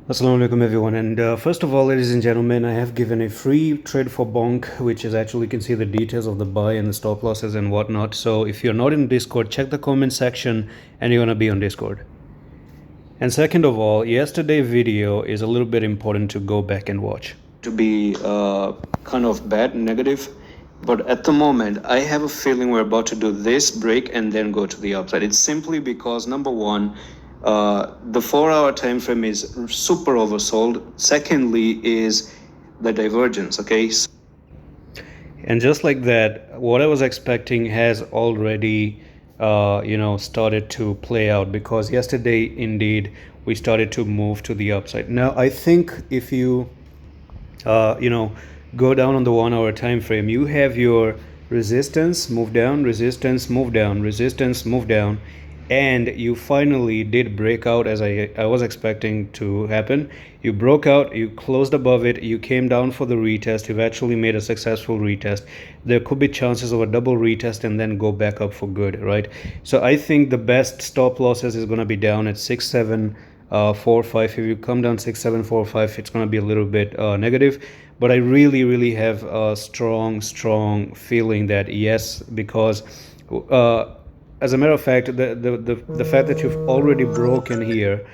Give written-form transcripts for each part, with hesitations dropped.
Assalamu alaikum everyone, and first of all, ladies and gentlemen, I have given a free trade for bonk, which is actually, you can see the details of the buy and the stop losses and whatnot. So if you're not in Discord, check the comment section and you're gonna be on Discord. And second of all, yesterday video is a little bit important to go back and watch. To be kind of bad, negative, but at the moment, I have a feeling we're about to do this break and then go to the upside. It's simply because number one, the 4-hour time frame is super oversold. Secondly is the divergence, okay? And just like that, what I was expecting has already started to play out, because yesterday indeed we started to move to the upside. Now I think if you go down on the 1-hour time frame, you have your resistance, move down, resistance, move down, resistance, move down, and you finally did break out as I was expecting to happen. You broke out, you closed above it, you came down for the retest, you've actually made a successful retest. There could be chances of a double retest and then go back up for good, right? So I think the best stop losses is going to be down at 6745. If you come down 6745, it's going to be a little bit negative, but I really have a strong feeling that yes, because as a matter of fact, the fact that you've already broken here,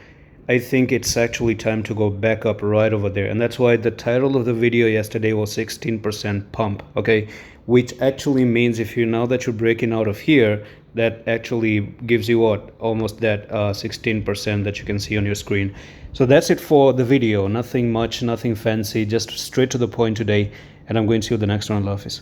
I think it's actually time to go back up right over there. And that's why the title of the video yesterday was 16% pump, okay? Which actually means if you, now that you're breaking out of here, that actually gives you what? Almost that 16% that you can see on your screen. So that's it for the video. Nothing much, nothing fancy, just straight to the point today. And I'm going to see you the next one. Allah Hafiz.